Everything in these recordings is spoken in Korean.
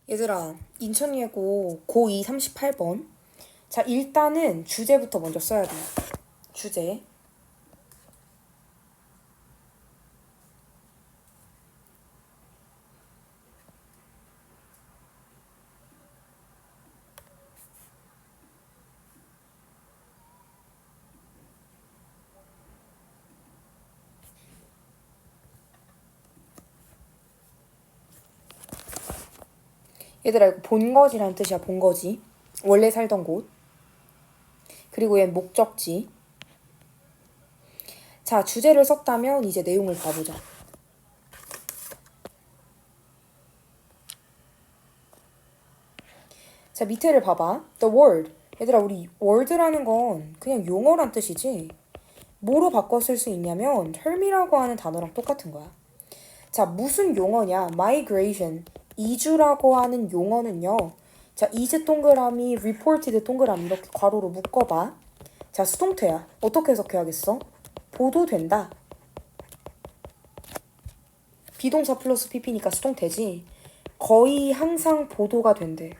얘들아, 인천예고 고2 38번. 자, 일단은 주제부터 먼저 써야 돼. 주제. 얘들아, 이거 본거지라는 뜻이야, 본거지. 원래 살던 곳. 그리고 얘 목적지. 자, 주제를 썼다면 이제 내용을 봐보자. 자, 밑에를 봐봐. The word. 얘들아, 우리 word라는 건 그냥 용어란 뜻이지. 뭐로 바꿔 쓸 수 있냐면 term이라고 하는 단어랑 똑같은 거야. 자, 무슨 용어냐? migration. 이주라고 하는 용어는요. 자, is 동그라미, reported 동그라미 이렇게 괄호로 묶어봐. 자, 수동태야. 어떻게 해석해야겠어? 보도된다. 비동사 플러스 pp니까 수동태지. 거의 항상 보도가 된대.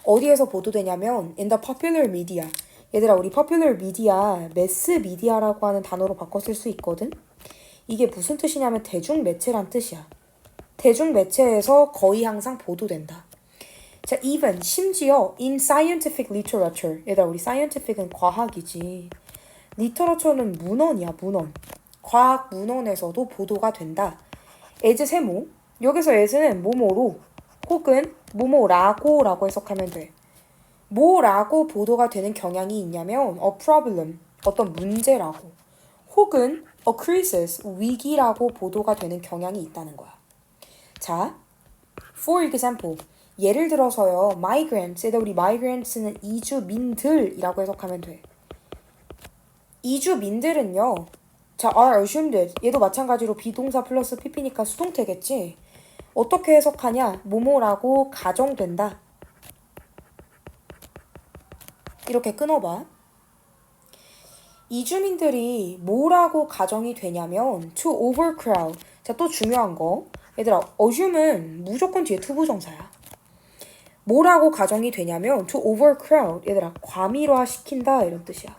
어디에서 보도되냐면 in the popular media. 얘들아, 우리 popular media, mass media라고 하는 단어로 바꿔 쓸 수 있거든? 이게 무슨 뜻이냐면 대중매체란 뜻이야. 대중매체에서 거의 항상 보도된다. 자, even, 심지어 in scientific literature. 얘들아, 우리 scientific은 과학이지. literature는 문헌이야, 문헌. 과학 문헌에서도 보도가 된다. as 세모. 여기서 as는 뭐뭐로 혹은 뭐뭐라고 해석하면 돼. 뭐라고 보도가 되는 경향이 있냐면 a problem, 어떤 문제라고. 혹은 a crisis, 위기라고 보도가 되는 경향이 있다는 거야. 자, for example, 예를 들어서요, migrants, 우리 migrants는 이주민들이라고 해석하면 돼. 이주민들은요, 자, are assumed, 얘도 마찬가지로 비동사 플러스 pp니까 수동태겠지. 어떻게 해석하냐? 뭐뭐라고 가정된다. 이렇게 끊어봐. 이주민들이 뭐라고 가정이 되냐면 to overcrowd. 자, 또 중요한 거. 얘들아, assume은 무조건 뒤에 투부정사야. 뭐라고 가정이 되냐면 to overcrowd. 얘들아, 과밀화 시킨다 이런 뜻이야.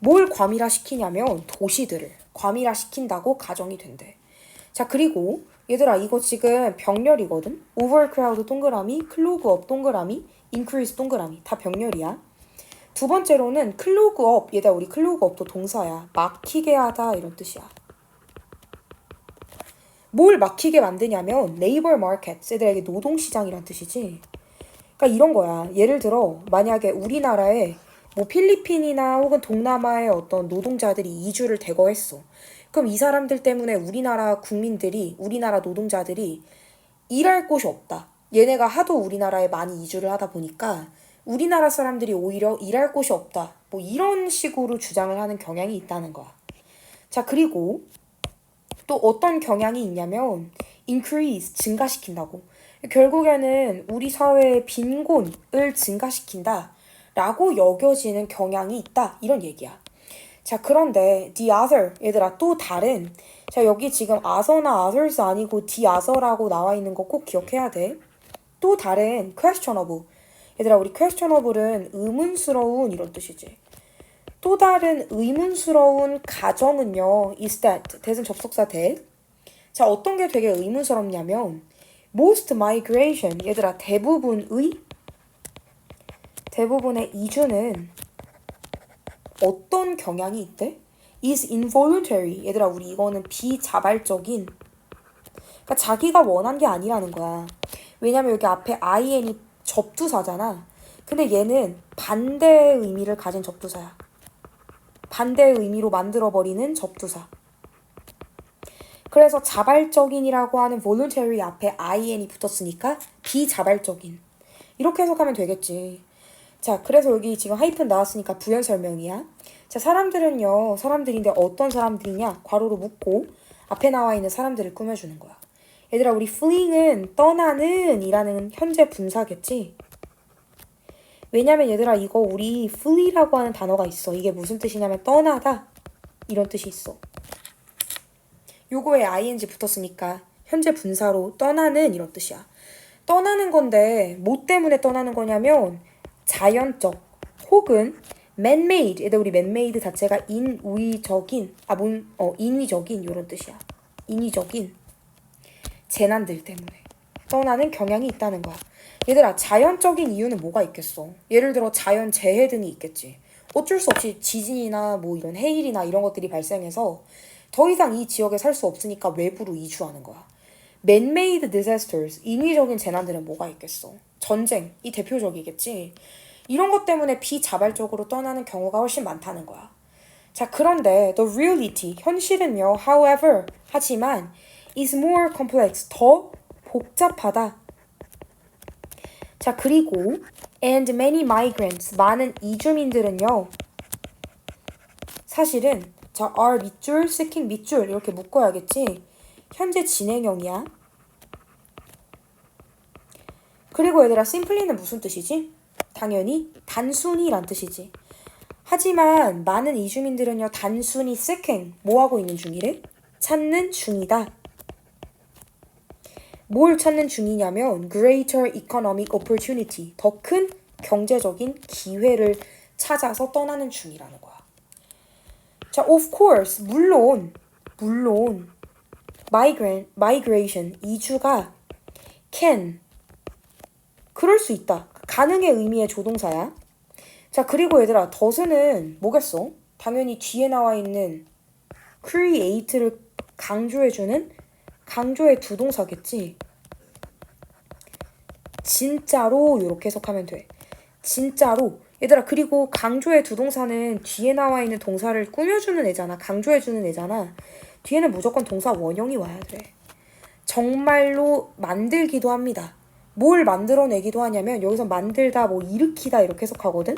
뭘 과밀화 시키냐면 도시들을 과밀화 시킨다고 가정이 된대. 자, 그리고 얘들아, 이거 지금 병렬이거든? overcrowd 동그라미, clog up 동그라미, increase 동그라미 다 병렬이야. 두 번째로는 clog up. 얘들아, 우리 clog up도 동사야. 막히게 하다 이런 뜻이야. 뭘 막히게 만드냐면 labor market. 얘들에게 노동시장이란 뜻이지. 그러니까 이런 거야. 예를 들어 만약에 우리나라에 뭐 필리핀이나 혹은 동남아의 어떤 노동자들이 이주를 대거했어. 그럼 이 사람들 때문에 우리나라 국민들이, 우리나라 노동자들이 일할 곳이 없다. 얘네가 하도 우리나라에 많이 이주를 하다 보니까 우리나라 사람들이 오히려 일할 곳이 없다. 뭐 이런 식으로 주장을 하는 경향이 있다는 거야. 자, 그리고 또 어떤 경향이 있냐면 increase, 증가시킨다고. 결국에는 우리 사회의 빈곤을 증가시킨다 라고 여겨지는 경향이 있다 이런 얘기야. 자, 그런데 the other, 얘들아, 또 다른. 자, 여기 지금 other나 others 아니고 the other라고 나와 있는 거 꼭 기억해야 돼. 또 다른 questionable. 얘들아, 우리 questionable은 의문스러운 이런 뜻이지. 또 다른 의문스러운 가정은요, is that. that은 접속사 that. 자, 어떤 게 되게 의문스럽냐면 most migration. 얘들아, 대부분의 이주는 어떤 경향이 있대? is involuntary. 얘들아, 우리 이거는 비자발적인. 그러니까 자기가 원한 게 아니라는 거야. 왜냐면 여기 앞에 in이 접두사잖아. 근데 얘는 반대의 의미를 가진 접두사야. 반대의 의미로 만들어버리는 접두사. 그래서 자발적인이라고 하는 voluntary 앞에 in이 붙었으니까 비자발적인. 이렇게 해석하면 되겠지. 자, 그래서 여기 지금 하이픈 나왔으니까 부연 설명이야. 자, 사람들은요, 사람들인데 어떤 사람들이냐? 괄호로 묶고 앞에 나와 있는 사람들을 꾸며주는 거야. 얘들아, 우리 fleeing은 떠나는 이라는 현재 분사겠지? 왜냐면 얘들아, 이거 우리 flee라고 하는 단어가 있어. 이게 무슨 뜻이냐면 떠나다 이런 뜻이 있어. 요거에 ing 붙었으니까 현재 분사로 떠나는 이런 뜻이야. 떠나는 건데 뭐 때문에 떠나는 거냐면 자연적 혹은 man-made. 얘들 우리 man-made 자체가 인위적인 인위적인 이런 뜻이야. 인위적인 재난들 때문에 떠나는 경향이 있다는 거야. 얘들아, 자연적인 이유는 뭐가 있겠어? 예를 들어 자연재해 등이 있겠지. 어쩔 수 없이 지진이나 뭐 이런 해일이나 이런 것들이 발생해서 더 이상 이 지역에 살 수 없으니까 외부로 이주하는 거야. Man-made disasters, 인위적인 재난들은 뭐가 있겠어? 전쟁이 대표적이겠지. 이런 것 때문에 비자발적으로 떠나는 경우가 훨씬 많다는 거야. 자, 그런데 the reality, 현실은요, however, 하지만 is more complex, 더 복잡하다. 자, 그리고 and many migrants, 많은 이주민들은요, 사실은 자, are 밑줄, seeking 밑줄 이렇게 묶어야겠지. 현재 진행형이야. 그리고 얘들아, simply는 무슨 뜻이지? 당연히 단순히란 뜻이지. 하지만 많은 이주민들은요, 단순히 seeking, 뭐 하고 있는 중이래? 찾는 중이다. 뭘 찾는 중이냐면 greater economic opportunity, 더 큰 경제적인 기회를 찾아서 떠나는 중이라는 거야. 자, of course, 물론 migration, 이주가 can, 그럴 수 있다. 가능의 의미의 조동사야. 자, 그리고 얘들아, does는 뭐겠어? 당연히 뒤에 나와 있는 create를 강조해주는 강조의 두 동사겠지. 진짜로 이렇게 해석하면 돼. 진짜로. 얘들아, 그리고 강조의 두 동사는 뒤에 나와 있는 동사를 꾸며주는 애잖아. 강조해주는 애잖아. 뒤에는 무조건 동사 원형이 와야 돼. 정말로 만들기도 합니다. 뭘 만들어내기도 하냐면 여기서 만들다, 뭐 일으키다 이렇게 해석하거든.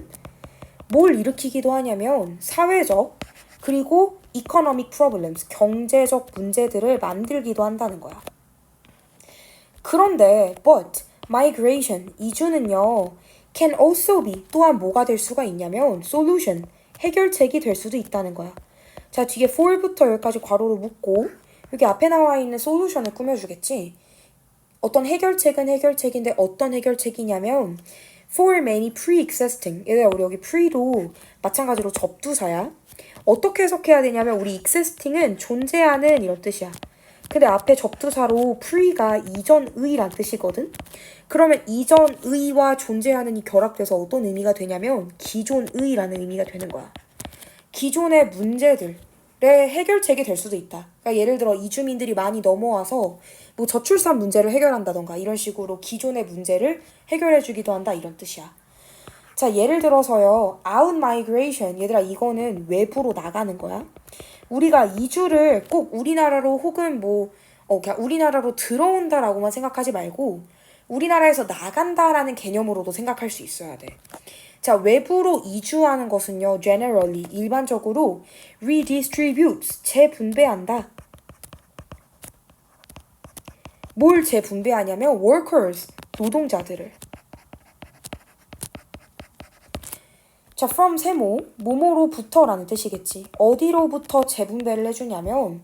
뭘 일으키기도 하냐면 사회적 그리고 economic problems, 경제적 문제들을 만들기도 한다는 거야. 그런데 but migration, 이주는요, can also be, 또한 뭐가 될 수가 있냐면 solution, 해결책이 될 수도 있다는 거야. 자, 뒤에 for부터 여기까지 괄호로 묶고 여기 앞에 나와 있는 solution을 꾸며주겠지. 어떤 해결책은 해결책인데 어떤 해결책이냐면 for many pre-existing, 얘들아, 우리 여기 pre도 마찬가지로 접두사야. 어떻게 해석해야 되냐면 우리 existing은 존재하는 이런 뜻이야. 근데 앞에 접두사로 pre가 이전의란 뜻이거든. 그러면 이전의와 존재하는 이 결합돼서 어떤 의미가 되냐면 기존의라는 의미가 되는 거야. 기존의 문제들의 해결책이 될 수도 있다. 그러니까 예를 들어 이주민들이 많이 넘어와서 뭐 저출산 문제를 해결한다던가 이런 식으로 기존의 문제를 해결해주기도 한다, 이런 뜻이야. 자, 예를 들어서요, out migration, 얘들아, 이거는 외부로 나가는 거야. 우리가 이주를 꼭 우리나라로 혹은 그냥 우리나라로 들어온다라고만 생각하지 말고 우리나라에서 나간다라는 개념으로도 생각할 수 있어야 돼. 자, 외부로 이주하는 것은요, generally, 일반적으로 redistributes, 재분배한다. 뭘 재분배하냐면 workers, 노동자들을. 자, from 세모, 뭐뭐로부터라는 뜻이겠지. 어디로부터 재분배를 해주냐면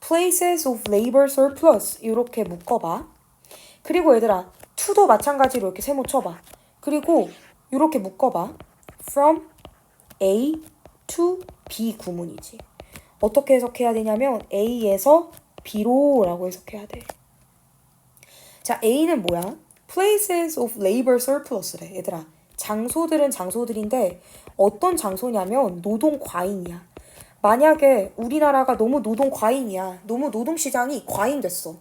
places of labor surplus, 이렇게 묶어봐. 그리고 얘들아, to도 마찬가지로 이렇게 세모 쳐봐. 그리고 이렇게 묶어봐. from A to B 구문이지. 어떻게 해석해야 되냐면 A에서 B로 라고 해석해야 돼. 자, A는 뭐야? places of labor surplus래. 얘들아, 장소들은 장소들인데 어떤 장소냐면 노동 과잉이야. 만약에 우리나라가 너무 노동 과잉이야. 너무 노동시장이 과잉됐어.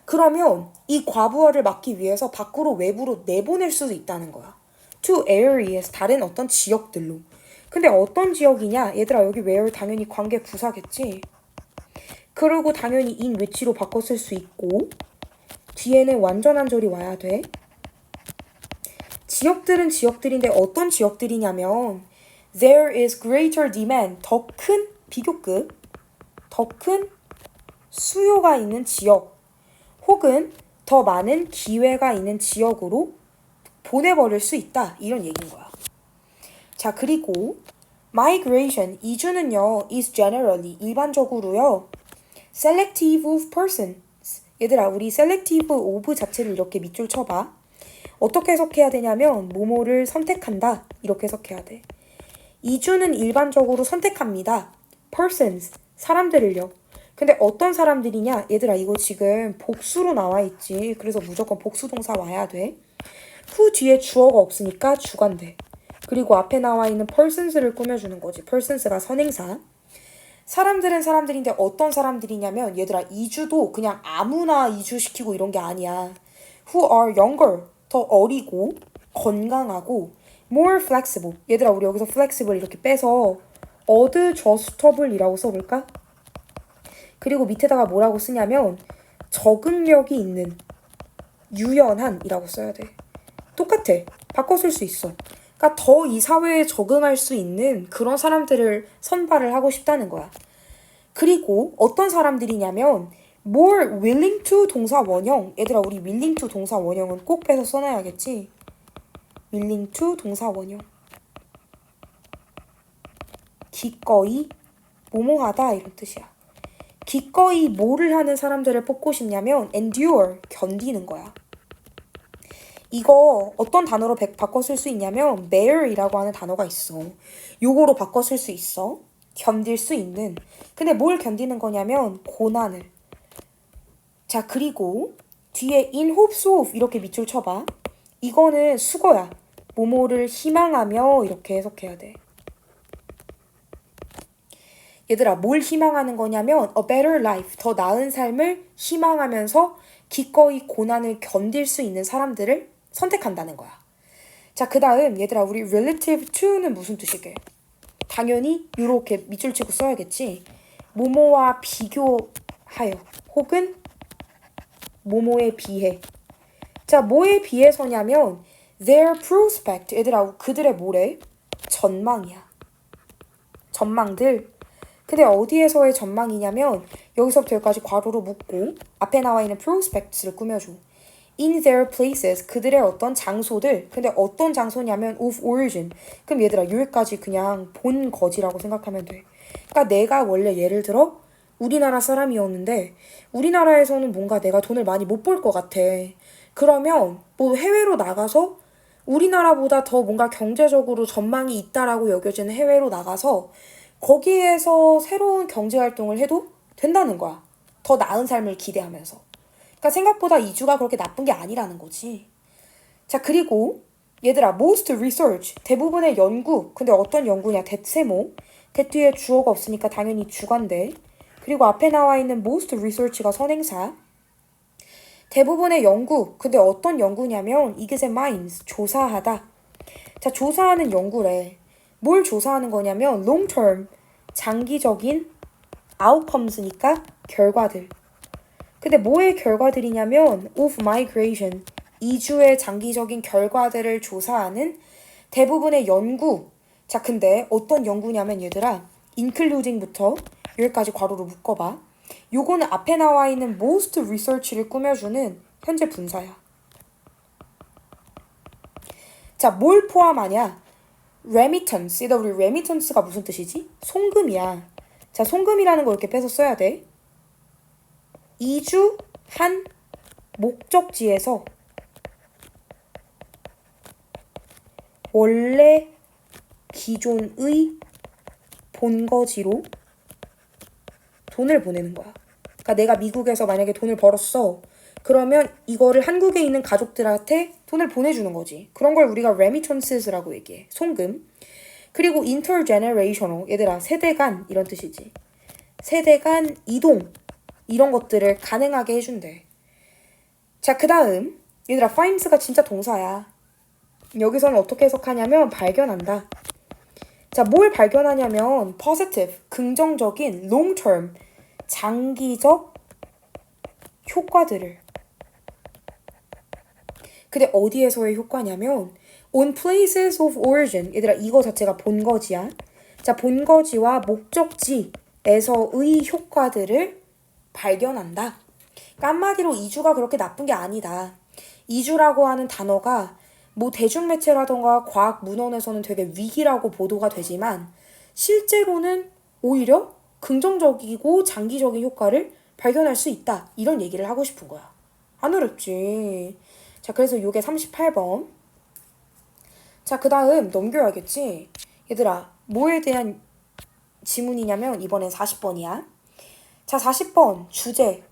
그러면 이 과부하를 막기 위해서 밖으로 외부로 내보낼 수도 있다는 거야. to areas, 다른 어떤 지역들로. 근데 어떤 지역이냐? 얘들아, 여기 where 당연히 관계 부사겠지. 그리고 당연히 in which로 바꿨을 수 있고 뒤에는 완전한 절이 와야 돼. 지역들은 지역들인데 어떤 지역들이냐면 there is greater demand, 더 큰 비교급, 더 큰 수요가 있는 지역 혹은 더 많은 기회가 있는 지역으로 보내버릴 수 있다, 이런 얘기인 거야. 자, 그리고 migration, 이주는요, is generally, 일반적으로요, selective of persons, 얘들아, 우리 selective of 자체를 이렇게 밑줄 쳐봐. 어떻게 해석해야 되냐면 뭐뭐를 선택한다 이렇게 해석해야 돼. 이주는 일반적으로 선택합니다. persons, 사람들을요. 근데 어떤 사람들이냐? 얘들아, 이거 지금 복수로 나와 있지. 그래서 무조건 복수 동사 와야 돼. who 뒤에 주어가 없으니까 주관돼. 그리고 앞에 나와 있는 persons를 꾸며주는 거지. persons가 선행사. 사람들은 사람들인데 어떤 사람들이냐면 얘들아, 이주도 그냥 아무나 이주시키고 이런 게 아니야. who are younger, 더 어리고 건강하고 more flexible. 얘들아, 우리 여기서 flexible 이렇게 빼서 adjustable이라고 써볼까? 그리고 밑에다가 뭐라고 쓰냐면 적응력이 있는 유연한이라고 써야 돼. 똑같아. 바꿔 쓸 수 있어. 그러니까 더 이 사회에 적응할 수 있는 그런 사람들을 선발을 하고 싶다는 거야. 그리고 어떤 사람들이냐면 more willing to 동사 원형. 얘들아, 우리 willing to 동사 원형은 꼭 빼서 써놔야겠지. willing to 동사 원형. 기꺼이 뭐뭐하다 이런 뜻이야. 기꺼이 뭐를 하는 사람들을 뽑고 싶냐면 endure, 견디는 거야. 이거 어떤 단어로 바꿔 쓸 수 있냐면 bear이라고 하는 단어가 있어. 요거로 바꿔 쓸 수 있어. 견딜 수 있는. 근데 뭘 견디는 거냐면 고난을. 자, 그리고 뒤에 in hopes of 이렇게 밑줄 쳐봐. 이거는 수거야. 뭐뭐를 희망하며 이렇게 해석해야 돼. 얘들아, 뭘 희망하는 거냐면 a better life, 더 나은 삶을 희망하면서 기꺼이 고난을 견딜 수 있는 사람들을 선택한다는 거야. 자, 그 다음 얘들아, 우리 relative to는 무슨 뜻이게? 당연히 이렇게 밑줄 치고 써야겠지. 뭐뭐와 비교하여 혹은 뭐뭐에 비해. 자, 뭐에 비해서냐면 their prospect. 얘들아, 그들의 뭐래? 전망이야. 전망들. 근데 어디에서의 전망이냐면 여기서부터 여기까지 괄호로 묶고 앞에 나와 있는 prospects를 꾸며줘. in their places, 그들의 어떤 장소들. 근데 어떤 장소냐면 of origin. 그럼 얘들아, 여기까지 그냥 본 거지라고 생각하면 돼. 그러니까 내가 원래 예를 들어 우리나라 사람이었는데 우리나라에서는 뭔가 내가 돈을 많이 못 벌 것 같아. 그러면 뭐 해외로 나가서 우리나라보다 더 뭔가 경제적으로 전망이 있다라고 여겨지는 해외로 나가서 거기에서 새로운 경제활동을 해도 된다는 거야. 더 나은 삶을 기대하면서. 그러니까 생각보다 이주가 그렇게 나쁜 게 아니라는 거지. 자, 그리고 얘들아, most research, 대부분의 연구. 근데 어떤 연구냐? 대세모. 대 뒤에 주어가 없으니까 당연히 주관대. 그리고 앞에 나와 있는 most research가 선행사. 대부분의 연구. 근데 어떤 연구냐면 examines, 조사하다. 자, 조사하는 연구래. 뭘 조사하는 거냐면 long term, 장기적인 outcomes니까 결과들. 근데 뭐의 결과들이냐면 of migration, 이주의 장기적인 결과들을 조사하는 대부분의 연구. 자, 근데 어떤 연구냐면 얘들아, including부터 여기까지 괄호로 묶어봐. 요거는 앞에 나와 있는 most research를 꾸며주는 현재 분사야. 자, 뭘 포함하냐? remittance. 얘들아, 우리 remittance가 무슨 뜻이지? 송금이야. 자, 송금이라는 거 이렇게 빼서 써야 돼. 이주한 목적지에서 원래 기존의 본거지로 돈을 보내는 거야. 그러니까 내가 미국에서 만약에 돈을 벌었어. 그러면 이거를 한국에 있는 가족들한테 돈을 보내주는 거지. 그런 걸 우리가 remittance라고 얘기해. 송금. 그리고 intergenerational. 얘들아, 세대 간 이런 뜻이지. 세대 간 이동. 이런 것들을 가능하게 해준대. 자, 그 다음 얘들아, finds가 진짜 동사야. 여기서는 어떻게 해석하냐면 발견한다. 자, 뭘 발견하냐면 positive, 긍정적인 long term, 장기적 효과들을. 근데 어디에서의 효과냐면 on places of origin. 얘들아, 이거 자체가 본거지야. 자, 본거지와 목적지에서의 효과들을 발견한다. 그러니까 한마디로 이주가 그렇게 나쁜 게 아니다. 이주라고 하는 단어가 뭐 대중매체라던가 과학 문헌에서는 되게 위기라고 보도가 되지만 실제로는 오히려 긍정적이고 장기적인 효과를 발견할 수 있다. 이런 얘기를 하고 싶은 거야. 안 어렵지. 자, 그래서 요게 38번. 자, 그 다음 넘겨야겠지? 얘들아, 뭐에 대한 지문이냐면 이번엔 40번이야. 자, 40번 주제.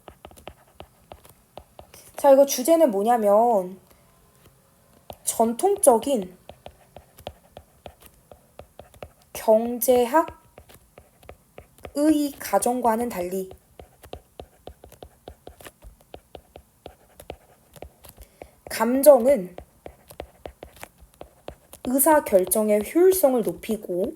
자, 이거 주제는 뭐냐면 전통적인 경제학의 가정과는 달리 감정은 의사결정의 효율성을 높이고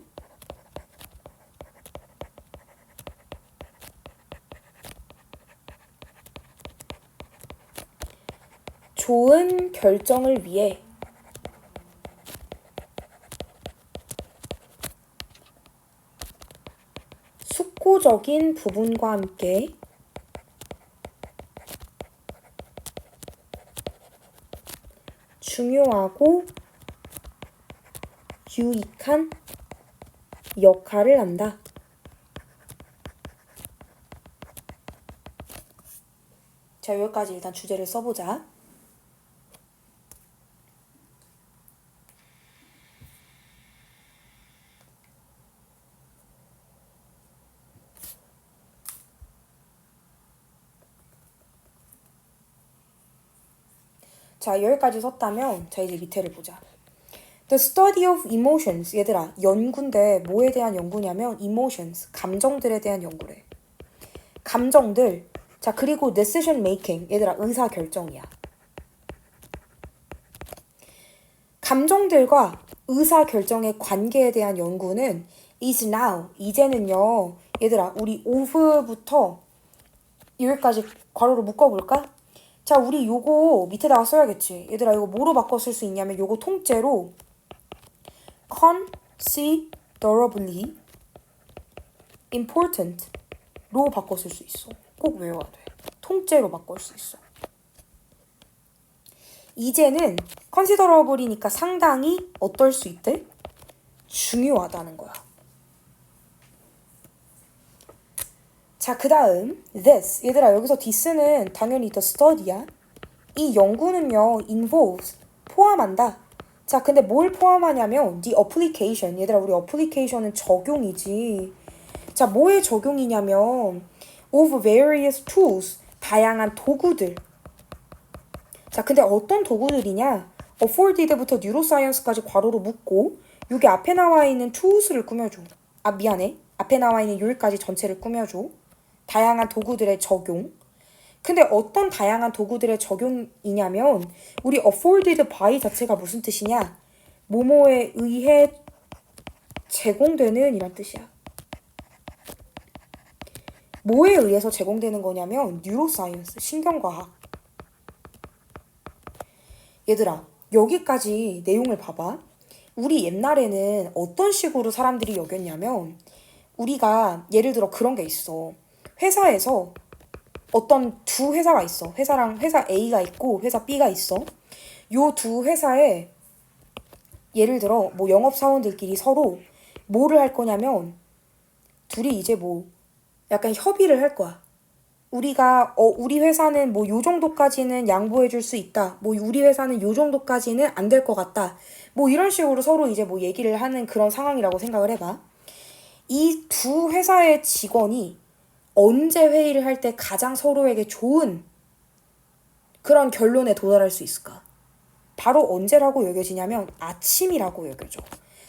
좋은 결정을 위해 숙고적인 부분과 함께 중요하고 유익한 역할을 한다. 자, 여기까지 일단 주제를 써보자. 자, 여기까지 썼다면 자, 이제 밑에를 보자. The study of emotions. 얘들아, 연구인데 뭐에 대한 연구냐면 emotions, 감정들에 대한 연구래. 감정들. 자, 그리고 decision making. 얘들아, 의사결정이야. 감정들과 의사결정의 관계에 대한 연구는 is now. 이제는요. 얘들아, 우리 of부터 여기까지 괄호로 묶어볼까? 자, 우리 요거 밑에다가 써야겠지. 얘들아, 이거 뭐로 바꿔 쓸 수 있냐면 요거 통째로 considerably important로 바꿔 쓸 수 있어. 꼭 외워야 돼. 통째로 바꿀 수 있어. 이제는 considerably니까 상당히 어떨 수 있대? 중요하다는 거야. 자, 그 다음 this. 얘들아, 여기서 this는 당연히 the study야. 이 연구는요 involves, 포함한다. 자, 근데 뭘 포함하냐면 the application. 얘들아, 우리 application은 적용이지. 자, 뭐의 적용이냐면 of various tools, 다양한 도구들. 자, 근데 어떤 도구들이냐? afforded부터 neuroscience까지 괄호로 묶고 여기 앞에 나와 있는 tools를 꾸며줘. 아, 미안해. 앞에 나와 있는 여기까지 전체를 꾸며줘. 다양한 도구들의 적용. 근데 어떤 다양한 도구들의 적용이냐면 우리 afforded by 자체가 무슨 뜻이냐? 뭐뭐에 의해 제공되는 이란 뜻이야. 뭐에 의해서 제공되는 거냐면 뉴로사이언스, 신경과학. 얘들아, 여기까지 내용을 봐봐. 우리 옛날에는 어떤 식으로 사람들이 여겼냐면 우리가 예를 들어 그런 게 있어. 회사에서 어떤 두 회사가 있어. 회사 A가 있고 회사 B가 있어. 요 두 회사에 예를 들어 뭐 영업사원들끼리 서로 뭐를 할 거냐면 둘이 이제 뭐 약간 협의를 할 거야. 우리 회사는 뭐 요 정도까지는 양보해 줄 수 있다. 뭐 우리 회사는 요 정도까지는 안 될 것 같다. 뭐 이런 식으로 서로 이제 뭐 얘기를 하는 그런 상황이라고 생각을 해봐. 이 두 회사의 직원이 언제 회의를 할 때 가장 서로에게 좋은 그런 결론에 도달할 수 있을까? 바로 언제라고 여겨지냐면 아침이라고 여겨져.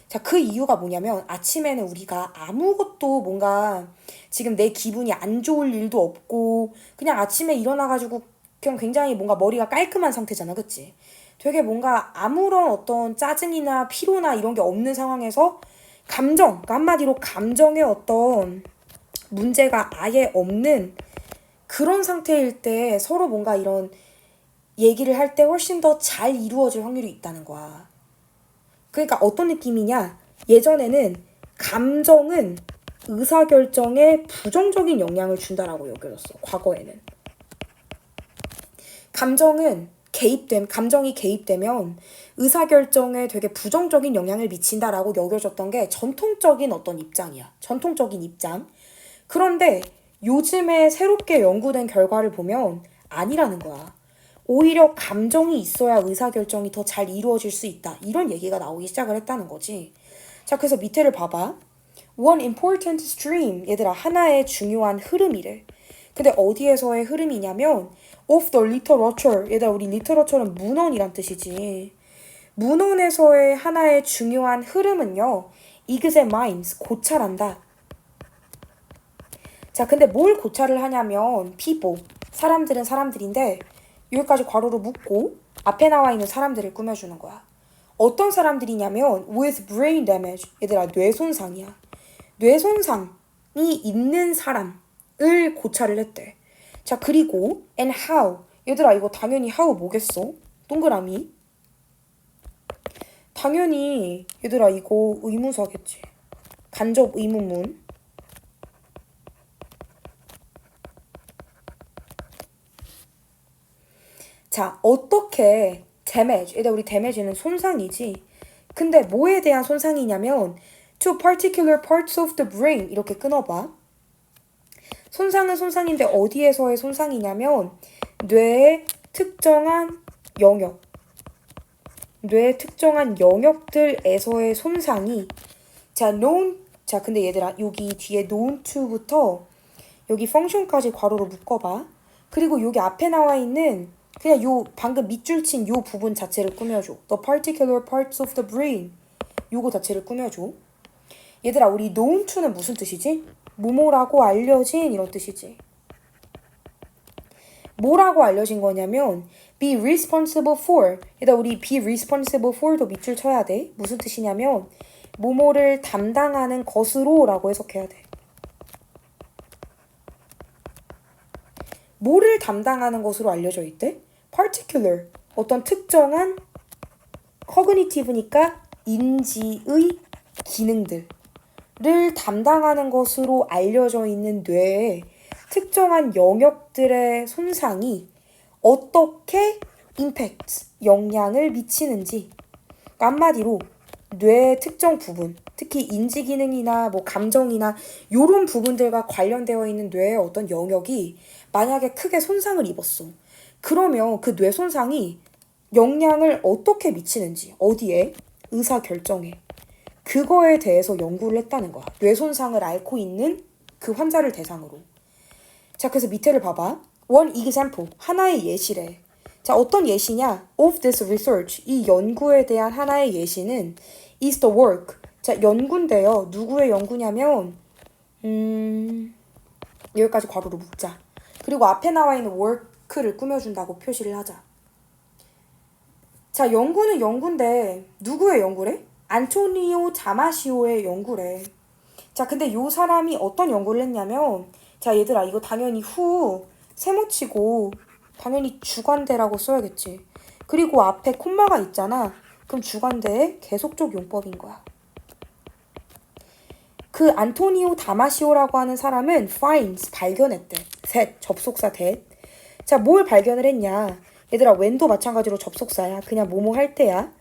자, 그 이유가 뭐냐면 아침에는 우리가 아무것도 뭔가 지금 내 기분이 안 좋을 일도 없고 그냥 아침에 일어나가지고 그냥 굉장히 뭔가 머리가 깔끔한 상태잖아, 그치? 되게 뭔가 아무런 어떤 짜증이나 피로나 이런 게 없는 상황에서 감정, 그러니까 한마디로 감정의 어떤 문제가 아예 없는 그런 상태일 때 서로 뭔가 이런 얘기를 할 때 훨씬 더 잘 이루어질 확률이 있다는 거야. 그러니까 어떤 느낌이냐? 예전에는 감정은 의사결정에 부정적인 영향을 준다라고 여겨졌어. 과거에는. 감정이 개입되면 의사결정에 되게 부정적인 영향을 미친다라고 여겨졌던 게 전통적인 어떤 입장이야. 전통적인 입장. 그런데 요즘에 새롭게 연구된 결과를 보면 아니라는 거야. 오히려 감정이 있어야 의사결정이 더 잘 이루어질 수 있다. 이런 얘기가 나오기 시작을 했다는 거지. 자, 그래서 밑에를 봐봐. One important stream. 얘들아, 하나의 중요한 흐름이래. 근데 어디에서의 흐름이냐면 of the literature. 얘들아, 우리 literature는 문헌이란 뜻이지. 문헌에서의 하나의 중요한 흐름은요. examines, 고찰한다. 자, 근데 뭘 고찰을 하냐면 people, 사람들은 사람들인데 여기까지 괄호로 묶고 앞에 나와 있는 사람들을 꾸며주는 거야. 어떤 사람들이냐면 with brain damage. 얘들아, 뇌손상이야. 뇌손상이 있는 사람을 고찰을 했대. 자, 그리고 and how. 얘들아, 이거 당연히 how 뭐겠어? 동그라미. 당연히 얘들아, 이거 의문사겠지. 간접 의문문. 자, 어떻게 damage, 얘들아, 우리 damage는 손상이지. 근데 뭐에 대한 손상이냐면 to particular parts of the brain. 이렇게 끊어봐. 손상은 손상인데 어디에서의 손상이냐면 뇌의 특정한 영역. 뇌의 특정한 영역들에서의 손상이 자, 근데 얘들아, 여기 뒤에 known to부터 여기 function까지 괄호로 묶어봐. 그리고 여기 앞에 나와 있는 그냥 요 방금 밑줄 친 요 부분 자체를 꾸며줘. The particular parts of the brain. 요거 자체를 꾸며줘. 얘들아, 우리 known to는 무슨 뜻이지? 뭐뭐라고 알려진 이런 뜻이지. 뭐라고 알려진 거냐면 be responsible for. 얘들아, 우리 be responsible for도 밑줄 쳐야 돼. 무슨 뜻이냐면 뭐뭐를 담당하는 것으로 라고 해석해야 돼. 뭐를 담당하는 것으로 알려져 있대? particular, 어떤 특정한 cognitive니까 인지의 기능들을 담당하는 것으로 알려져 있는 뇌의 특정한 영역들의 손상이 어떻게 impact, 영향을 미치는지. 그러니까 한마디로 뇌의 특정 부분, 특히 인지 기능이나 뭐 감정이나 요런 부분들과 관련되어 있는 뇌의 어떤 영역이 만약에 크게 손상을 입었어. 그러면 그 뇌 손상이 영향을 어떻게 미치는지, 어디에? 의사결정에. 그거에 대해서 연구를 했다는 거야. 뇌 손상을 앓고 있는 그 환자를 대상으로. 자, 그래서 밑에를 봐봐. One example, 하나의 예시래. 자, 어떤 예시냐? Of this research, 이 연구에 대한 하나의 예시는 is the work. 자, 연구인데요. 누구의 연구냐면 여기까지 괄호로 묶자. 그리고 앞에 나와 있는 work를 꾸며준다고 표시를 하자. 자, 연구는 연구인데 누구의 연구래? 안토니오 다마시오의 연구래. 자, 근데 요 사람이 어떤 연구를 했냐면 자, 얘들아, 이거 당연히 후 세모치고 당연히 주관대라고 써야겠지. 그리고 앞에 콤마가 있잖아. 그럼 주관대의 계속적 용법인 거야. 그 안토니오 다마시오라고 하는 사람은 finds, 발견했대. 셋, 접속사 that. 자, 뭘 발견을 했냐? 얘들아, when도 마찬가지로 접속사야. 그냥 뭐뭐 할 때야.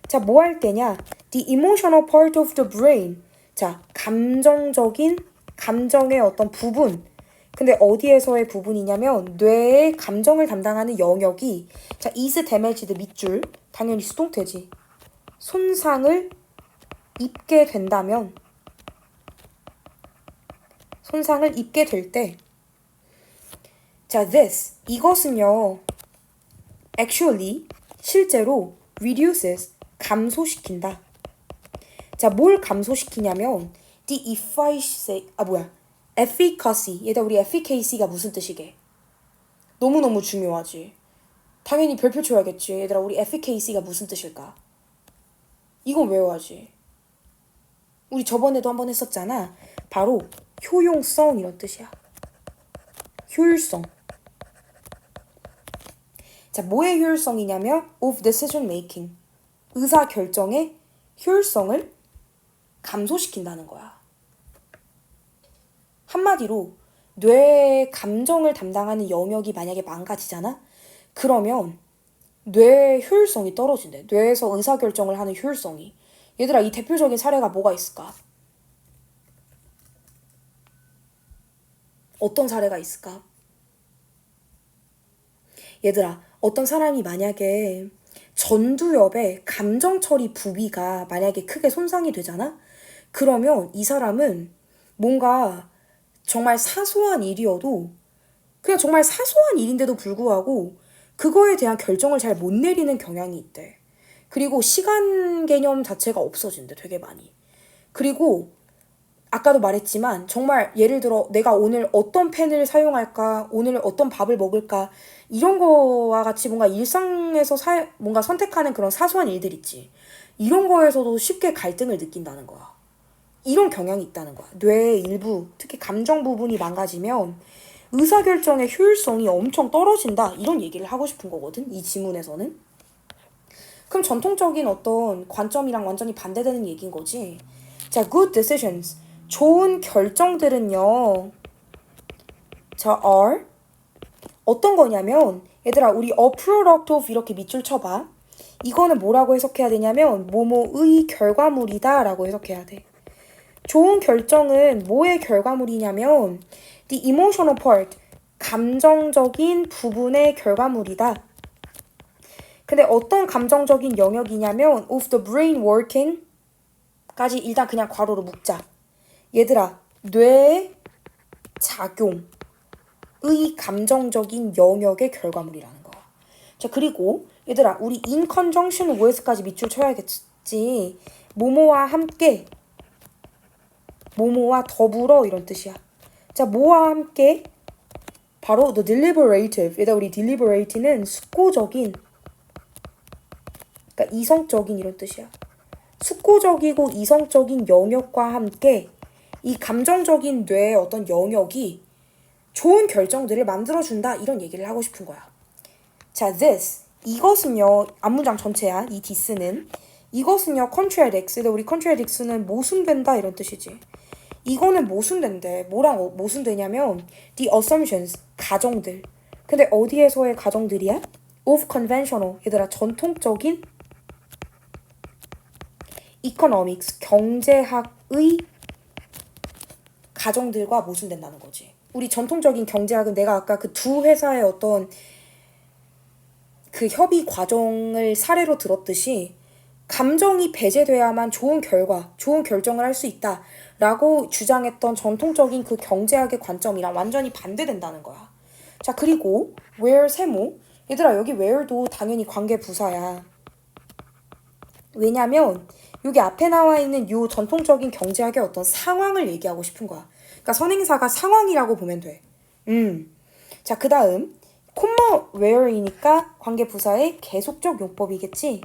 자, 뭐 할 때냐? The emotional part of the brain. 자, 감정적인, 감정의 어떤 부분. 근데 어디에서의 부분이냐면 뇌의 감정을 담당하는 영역이 자, is damaged 밑줄. 당연히 수동태지. 손상을 입게 된다면 손상을 입게 될 때 자, this, 이것은요 actually, 실제로 reduces, 감소시킨다. 자, 뭘 감소시키냐면 the efficacy, 얘들아, 우리 efficacy가 무슨 뜻이게? 너무너무 중요하지. 당연히 별표 쳐야겠지. 얘들아, 우리 efficacy가 무슨 뜻일까? 이건 외워야지. 우리 저번에도 한번 했었잖아. 바로 효용성 이런 뜻이야. 효율성. 자, 뭐의 효율성이냐면 of decision making. 의사결정의 효율성을 감소시킨다는 거야. 한마디로 뇌의 감정을 담당하는 영역이 만약에 망가지잖아? 그러면 뇌의 효율성이 떨어진대. 뇌에서 의사결정을 하는 효율성이. 얘들아, 이 대표적인 사례가 뭐가 있을까? 어떤 사례가 있을까? 얘들아, 어떤 사람이 만약에 전두엽에 감정 처리 부위가 만약에 크게 손상이 되잖아? 그러면 이 사람은 뭔가 정말 사소한 일이어도 그냥 정말 사소한 일인데도 불구하고 그거에 대한 결정을 잘 못 내리는 경향이 있대. 그리고 시간 개념 자체가 없어진대, 되게 많이. 그리고 아까도 말했지만 정말 예를 들어 내가 오늘 어떤 펜을 사용할까, 오늘 어떤 밥을 먹을까 이런 거와 같이 뭔가 일상에서 뭔가 선택하는 그런 사소한 일들 있지. 이런 거에서도 쉽게 갈등을 느낀다는 거야. 이런 경향이 있다는 거야. 뇌의 일부, 특히 감정 부분이 망가지면 의사결정의 효율성이 엄청 떨어진다. 이런 얘기를 하고 싶은 거거든, 이 지문에서는. 그럼 전통적인 어떤 관점이랑 완전히 반대되는 얘기인 거지. 자, good decisions. 좋은 결정들은요. 자, are. 어떤 거냐면, 얘들아, 우리 a product of 이렇게 밑줄 쳐봐. 이거는 뭐라고 해석해야 되냐면, 뭐뭐의 결과물이다 라고 해석해야 돼. 좋은 결정은 뭐의 결과물이냐면, the emotional part. 감정적인 부분의 결과물이다. 근데 어떤 감정적인 영역이냐면 of the brain working 까지 일단 그냥 괄호로 묶자. 얘들아, 뇌의 작용의 감정적인 영역의 결과물이라는 거야. 자, 그리고 얘들아, 우리 in conjunction with까지 밑줄 쳐야겠지. 뭐뭐와 함께, 뭐뭐와 더불어 이런 뜻이야. 자, 뭐와 함께? 바로 the deliberative. 얘들아, 우리 deliberate는 숙고적인, 그러니까 이성적인 이런 뜻이야. 숙고적이고 이성적인 영역과 함께 이 감정적인 뇌의 어떤 영역이 좋은 결정들을 만들어준다 이런 얘기를 하고 싶은 거야. 자, this 이것은요 앞문장 전체야. 이 this는 이것은요 contradicts. 우리 contradicts는 모순된다 이런 뜻이지. 이거는 모순된대. 뭐랑 모순되냐면 the assumptions 가정들. 근데 어디에서의 가정들이야? of conventional. 얘들아 전통적인 economics 경제학의 가정들과 모순된다는 거지. 우리 전통적인 경제학은 내가 아까 그 두 회사의 어떤 그 협의 과정을 사례로 들었듯이 감정이 배제돼야만 좋은 결과, 좋은 결정을 할 수 있다라고 주장했던 전통적인 그 경제학의 관점이랑 완전히 반대된다는 거야. 자, 그리고 where 세모. 얘들아, 여기 where도 당연히 관계 부사야. 왜냐면 여기 앞에 나와 있는 요 전통적인 경제학의 어떤 상황을 얘기하고 싶은 거야. 그러니까 선행사가 상황이라고 보면 돼. 자, 그 다음 콤마 where이니까 관계부사의 계속적 용법이겠지.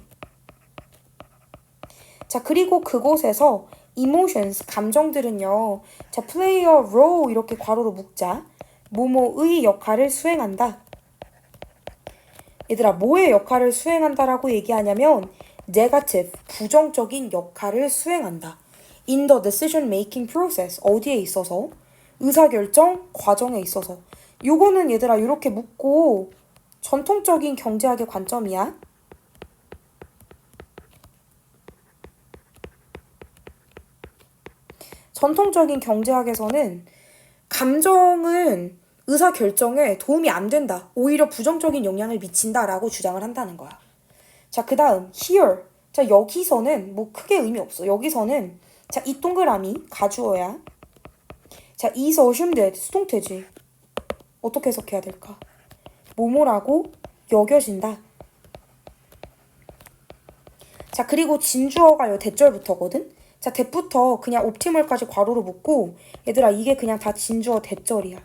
자, 그리고 그곳에서 emotions, 감정들은요. 자, play a role 이렇게 괄호로 묶자. 뭐뭐의 역할을 수행한다. 얘들아, 뭐의 역할을 수행한다라고 얘기하냐면 negative, 부정적인 역할을 수행한다. in the decision making process, 어디에 있어서? 의사결정 과정에 있어서. 요거는 얘들아 이렇게 묻고 전통적인 경제학의 관점이야. 전통적인 경제학에서는 감정은 의사결정에 도움이 안 된다. 오히려 부정적인 영향을 미친다라고 주장을 한다는 거야. 자, 그 다음 here. 자, 여기서는 뭐 크게 의미 없어. 여기서는 자, 이 동그라미 가주어야. 자, is assumed 수동태지. 어떻게 해석해야 될까? 뭐뭐라고 여겨진다. 자, 그리고 진주어가 요 대절부터거든? 자, 대부터 그냥 옵티멀까지 괄호로 묶고 얘들아 이게 그냥 다 진주어 대절이야.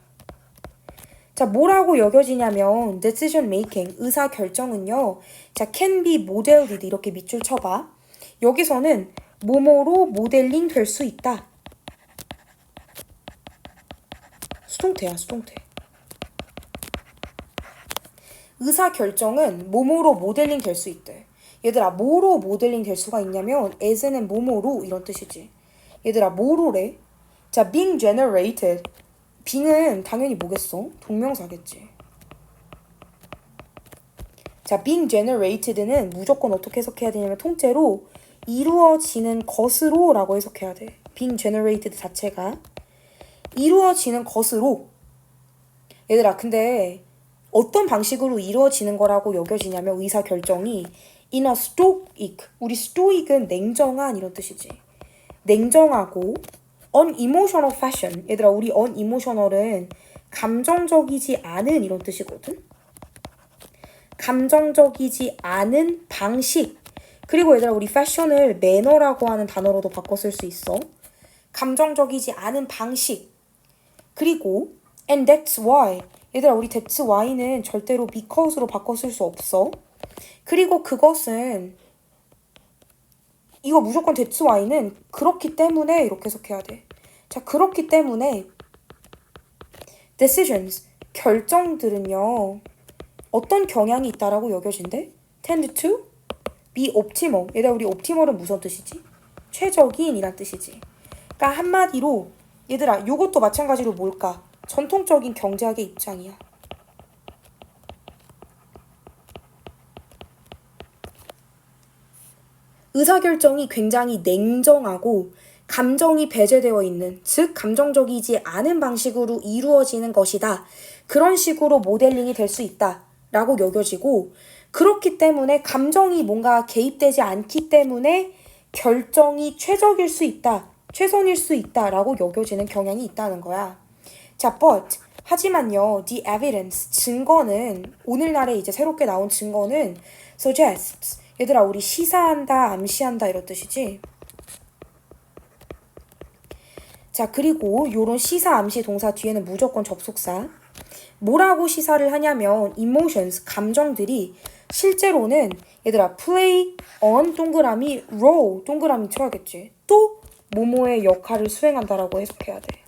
자, 뭐라고 여겨지냐면 decision making, 의사결정은요. 자, can be modeled 이렇게 밑줄 쳐봐. 여기서는 뭐뭐로 모델링 될 수 있다. 수동태야, 수동태. 의사결정은 뭐뭐로 모델링 될 수 있대. 얘들아, 뭐로 모델링 될 수가 있냐면 as는 뭐뭐로 이런 뜻이지. 얘들아, 뭐로래? 자, being generated. being은 당연히 뭐겠어? 동명사겠지. 자, being generated는 무조건 어떻게 해석해야 되냐면 통째로 이루어지는 것으로 라고 해석해야 돼. being generated 자체가 이루어지는 것으로. 얘들아, 근데 어떤 방식으로 이루어지는 거라고 여겨지냐면 의사결정이 in a stoic, 우리 stoic은 냉정한 이런 뜻이지. 냉정하고 unemotional fashion. 얘들아, 우리 unemotional은 감정적이지 않은 이런 뜻이거든. 감정적이지 않은 방식. 그리고 얘들아, 우리 fashion을 매너라고 하는 단어로도 바꿔 쓸 수 있어. 감정적이지 않은 방식. 그리고 and that's why. 얘들아, 우리 that's why는 절대로 because로 바꿔 쓸 수 없어. 그리고 그것은 이거 무조건 that's why는 그렇기 때문에 이렇게 해석해야 돼. 자, 그렇기 때문에 decisions, 결정들은요. 어떤 경향이 있다라고 여겨진대? tend to be optimal. 얘들아, 우리 optimal은 무슨 뜻이지? 최적인 이란 뜻이지. 그러니까 한마디로 얘들아, 요것도 마찬가지로 뭘까? 전통적인 경제학의 입장이야. 의사결정이 굉장히 냉정하고 감정이 배제되어 있는, 즉 감정적이지 않은 방식으로 이루어지는 것이다. 그런 식으로 모델링이 될 수 있다 라고 여겨지고, 그렇기 때문에 감정이 뭔가 개입되지 않기 때문에 결정이 최적일 수 있다, 최선일 수 있다 라고 여겨지는 경향이 있다는 거야. 자, but 하지만요, the evidence, 증거는, 오늘날에 이제 새롭게 나온 증거는 suggests, 얘들아, 우리 시사한다, 암시한다 이런 뜻이지. 자, 그리고 요런 시사, 암시 동사 뒤에는 무조건 접속사. 뭐라고 시사를 하냐면 emotions, 감정들이 실제로는 얘들아 play on 동그라미 role 동그라미 쳐야겠지. 또 뭐뭐의 역할을 수행한다라고 해석해야 돼.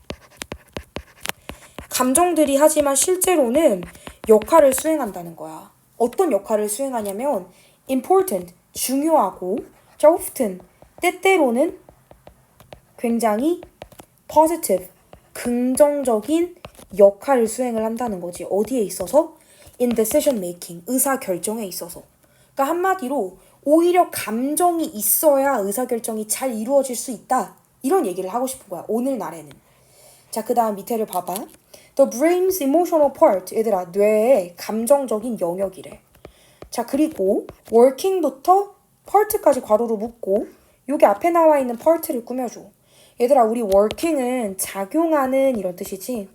감정들이 하지만 실제로는 역할을 수행한다는 거야. 어떤 역할을 수행하냐면 important, 중요하고, 자, often, 때때로는 굉장히 positive, 긍정적인 역할을 수행을 한다는 거지. 어디에 있어서? in decision making, 의사결정에 있어서. 그러니까 한마디로 오히려 감정이 있어야 의사결정이 잘 이루어질 수 있다. 이런 얘기를 하고 싶은 거야, 오늘날에는. 자, 그 다음 밑에를 봐봐. The brain's emotional part, 얘들아, 뇌의 감정적인 영역이래. 자, 그리고 working부터 part까지 괄호로 묶고 여기 앞에 나와 있는 part를 꾸며줘. 얘들아, 우리 working은 작용하는 이런 뜻이지.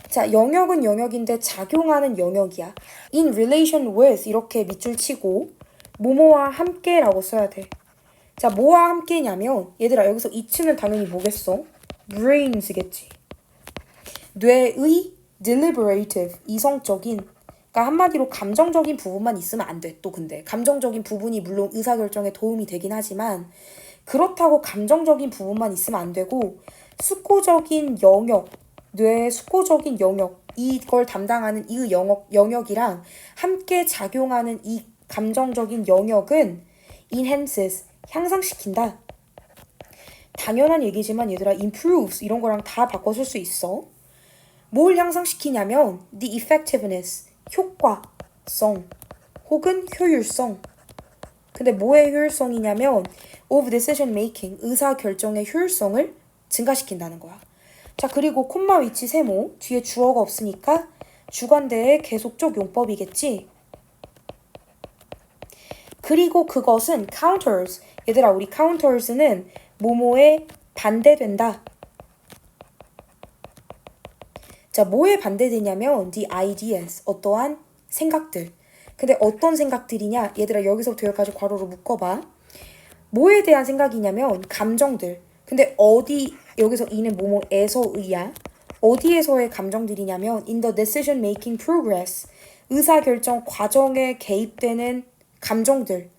자, 영역은 영역인데 작용하는 영역이야. in relation with 이렇게 밑줄 치고 뭐뭐와 함께라고 써야 돼. 자, 뭐와 함께냐면 얘들아, 여기서 이츠는 당연히 뭐겠어? brains겠지. 뇌의 deliberative, 이성적인, 그러니까 한마디로 감정적인 부분만 있으면 안 돼. 또 근데 감정적인 부분이 물론 의사결정에 도움이 되긴 하지만 그렇다고 감정적인 부분만 있으면 안 되고 수코적인 영역, 뇌의 수코적인 영역, 이걸 담당하는 이 영역이랑 함께 작용하는 이 감정적인 영역은 enhances, 향상시킨다. 당연한 얘기지만 얘들아, improves 이런 거랑 다 바꿔 쓸 수 있어. 뭘 향상시키냐면 the effectiveness, 효과성 혹은 효율성. 근데 뭐의 효율성이냐면 of decision making, 의사결정의 효율성을 증가시킨다는 거야. 자, 그리고 콤마 위치 세모, 뒤에 주어가 없으니까 주관대의 계속적 용법이겠지. 그리고 그것은 counters, 얘들아, 우리 counters는 뭐뭐에 반대된다. 자, 뭐에 반대되냐면 the ideas, 어떠한 생각들. 근데 어떤 생각들이냐? 얘들아, 여기서부터 여기까지 괄호로 묶어봐. 뭐에 대한 생각이냐면 감정들. 근데 어디, 여기서 이는 뭐뭐에서의야. 어디에서의 감정들이냐면 in the decision making progress, 의사결정 과정에 개입되는 감정들.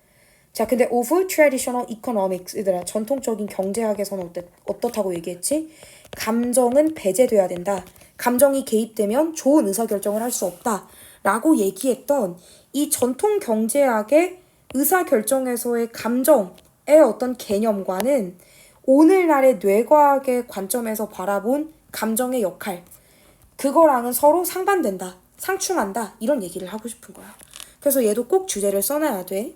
자, 근데 of traditional economics, 얘들아, 전통적인 경제학에서는 어떻다고 얘기했지? 감정은 배제돼야 된다. 감정이 개입되면 좋은 의사결정을 할 수 없다 라고 얘기했던 이 전통 경제학의 의사결정에서의 감정의 어떤 개념과는 오늘날의 뇌과학의 관점에서 바라본 감정의 역할, 그거랑은 서로 상반된다, 상충한다, 이런 얘기를 하고 싶은 거야. 그래서 얘도 꼭 주제를 써놔야 돼.